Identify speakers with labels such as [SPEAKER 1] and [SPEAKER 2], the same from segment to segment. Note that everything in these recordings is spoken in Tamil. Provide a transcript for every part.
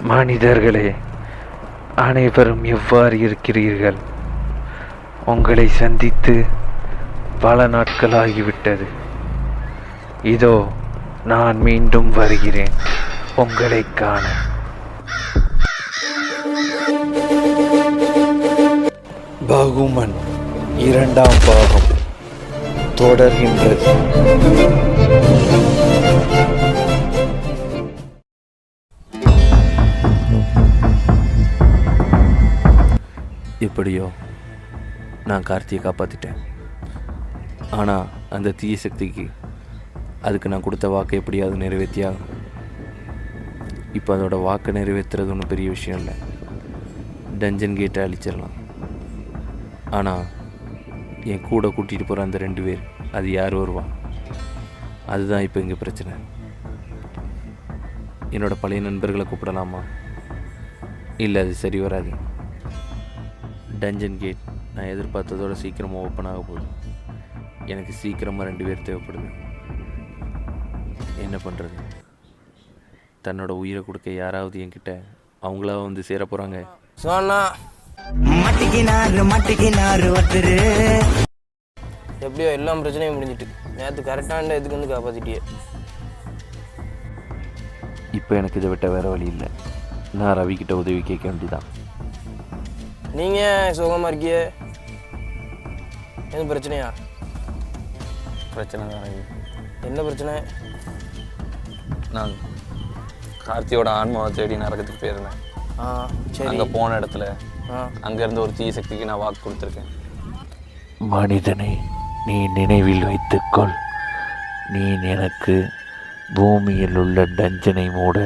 [SPEAKER 1] மனிதர்களே, அனைவரும் எவ்வாறு இருக்கிறீர்கள்? உங்களை சந்தித்து பல நாட்களாகிவிட்டது. இதோ நான் மீண்டும் வருகிறேன் உங்களை காண. பகுமன் 2ஆம் பாகம் தொடர்கின்றது.
[SPEAKER 2] எப்படியோ நான் கார்த்தியை காப்பாற்றிட்டேன். ஆனால் அந்த தீய சக்திக்கு அதுக்கு நான் கொடுத்த வாக்கை எப்படியாவது நிறைவேற்றியாகும். இப்போ அதோட வாக்கை நிறைவேற்றுறது ஒன்றும் பெரிய விஷயம் இல்லை. டஞ்சன் கேட்டை அழிச்சிடலாம். ஆனால் என் கூட கூட்டிகிட்டு போகிற அந்த 2 பேர், அது யார் வருவா? அதுதான் இப்போ இங்கே பிரச்சனை. என்னோடய பழைய நண்பர்களை கூப்பிடலாமா? இல்லை, அது சரி வராது. டஞ்சன் கேட் நான் எதிர்பார்த்ததோட சீக்கிரமாக ஓப்பன் ஆக போகுது. எனக்கு சீக்கிரமாக 2 பேர் தேவைப்படுது. என்ன பண்ணுறது? தன்னோட உயிரை கொடுக்க யாராவது என்கிட்ட அவங்களா வந்து சேர போகிறாங்க.
[SPEAKER 3] எப்படியோ எல்லா பிரச்சனையும் முடிஞ்சிட்டு நேற்று கரெக்டான இதுக்கு வந்து காப்பாற்றிட்டியே.
[SPEAKER 2] இப்போ எனக்கு இதை விட்ட வேறு வழி இல்லை. நான் ரவிக்கிட்ட உதவி கேட்க வேண்டியதான்.
[SPEAKER 3] நீங்கள் சுகமாக இருக்கிய? எதுவும் பிரச்சனையா?
[SPEAKER 4] பிரச்சனை தான்.
[SPEAKER 3] என்ன பிரச்சனை?
[SPEAKER 4] நான் கார்த்தியோட ஆன்மாவை தேடி நரகத்துக்கு போயிருந்தேன்.
[SPEAKER 3] சரி.
[SPEAKER 4] அங்கே போன இடத்துல அங்கேருந்து ஒரு தீய சக்திக்கு நான் வாக்கு கொடுத்துருக்கேன்.
[SPEAKER 1] மனிதனை நீ நினைவில் வைத்துக்கொள். நீ எனக்கு பூமியில் உள்ள டஞ்சனை மூட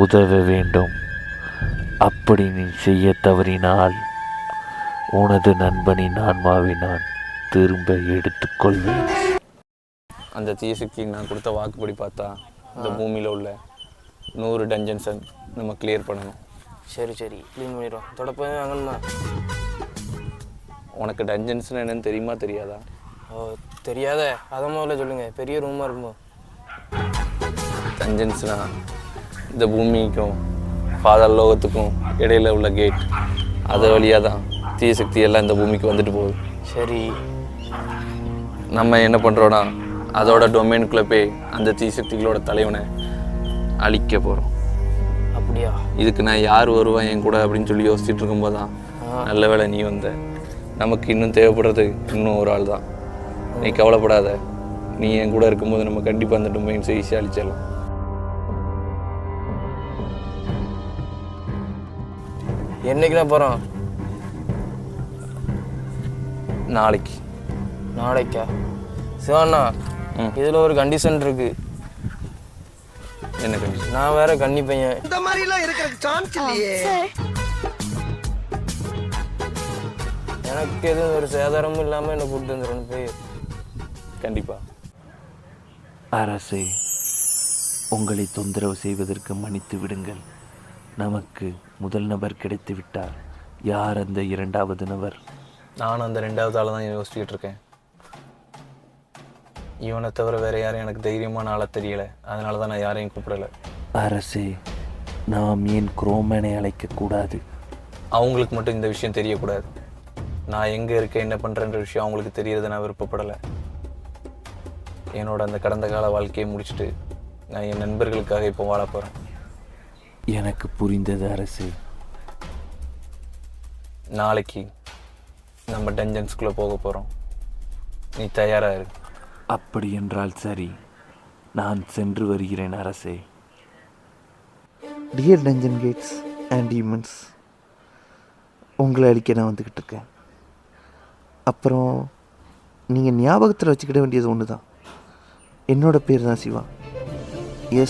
[SPEAKER 1] உதவ வேண்டும். அப்படி நீ செய்ய தவறினால் உனது நண்பனின் ஆன்மாவை நான் திரும்ப எடுத்துக்கொள்வேன்.
[SPEAKER 4] அந்த தீயசக்திக்கு நான் கொடுத்த வாக்குப்படி பார்த்தா இந்த பூமியில் உள்ள 100 டஞ்சன்ஸை நம்ம கிளியர் பண்ணணும்.
[SPEAKER 3] சரி க்ளீன் பண்ணிடுறோம். தொடப்ப வாங்கணுமா?
[SPEAKER 4] உனக்கு டஞ்சன்ஸ்னு என்னன்னு தெரியுமா தெரியாதா?
[SPEAKER 3] தெரியாத, அதை முதல்ல சொல்லுங்கள். பெரிய ரூமாக இருக்குமோ?
[SPEAKER 4] டஞ்சன்ஸ்னால் இந்த பூமிக்கும் பாதாள லோகத்துக்கும் இடையில உள்ள கேட். அது வழியாக தான் தீய சக்தி எல்லாம் இந்த பூமிக்கு வந்துட்டு போகுது.
[SPEAKER 3] சரி,
[SPEAKER 4] நம்ம என்ன பண்ணுறோன்னா அதோட டொமைனுக்குள்ளே போய் அந்த தீய சக்திகளோட தலைவனை அழிக்க போகிறோம்.
[SPEAKER 3] அப்படியா?
[SPEAKER 4] இதுக்கு நான் யார் வருவேன் என் கூட அப்படின்னு சொல்லி யோசிச்சுட்டு இருக்கும்போது தான் நல்ல வேளை நீ வந்த. நமக்கு இன்னும் தேவைப்படுறது இன்னும் ஒரு ஆள் தான். நீ கவலைப்படாத. நீ என் கூட இருக்கும்போது நம்ம கண்டிப்பாக அந்த டொமைன்ஸை ஈஸியாக அழிச்சிடலாம்.
[SPEAKER 3] என்னைக்குண்ணா போகிறோம்? நாளைக்கா? சிவாண்ணா, இதில் ஒரு கண்டிஷன் இருக்கு.
[SPEAKER 4] என்ன கண்டிஷன்?
[SPEAKER 3] நான் வேற கன்னி பையன்.
[SPEAKER 5] இந்த மாதிரிலாம் இருக்கிற சான்ஸ் இல்லையே.
[SPEAKER 3] எனக்கு எதுவும் ஒரு சேதாரமும் இல்லாமல் என்னை கூப்பிட்டு வந்துடும் போய்.
[SPEAKER 4] கண்டிப்பாக.
[SPEAKER 1] அரசே, உங்களை தொந்தரவு செய்வதற்கு மன்னித்து விடுங்கள். நமக்கு முதல் நபர் கிடைத்து விட்டார். யார் அந்த 2வது நபர்?
[SPEAKER 4] நானும் அந்த 2வது ஆளை தான் யோசிச்சுக்கிட்டு இருக்கேன். இவனை தவிர வேறு யாரும் எனக்கு தைரியமான ஆளை தெரியலை. அதனால தான் நான் யாரையும் கூப்பிடலை.
[SPEAKER 1] அரசே, நாம் ஏன் குரோமனை அழைக்கக்கூடாது?
[SPEAKER 4] அவங்களுக்கு மட்டும் இந்த விஷயம் தெரியக்கூடாது. நான் எங்கே இருக்கேன், என்ன பண்ணுறேன்ற விஷயம் அவங்களுக்கு தெரியறதை நான் விருப்பப்படலை. என்னோட அந்த கடந்த கால வாழ்க்கையை முடிச்சுட்டு நான் என் நண்பர்களுக்காக இப்போ வாழ போகிறேன்.
[SPEAKER 1] எனக்கு புரிந்தது அரசே.
[SPEAKER 4] நாளைக்கு நம்ம டஞ்சன்ஸ்குள்ளே போக போகிறோம். நீ தயாராக இரு.
[SPEAKER 1] அப்படி என்றால் சரி, நான் சென்று வருகிறேன் அரசே.
[SPEAKER 6] Dear dungeon gates and demons, உங்களை அழிக்க நான் வந்துக்கிட்டு இருக்கேன். அப்புறம் நீங்கள் ஞாபகத்தில் வச்சுக்கிட வேண்டியது ஒன்று தான். என்னோடய பேர் தான் சிவா.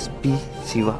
[SPEAKER 6] SP சிவா.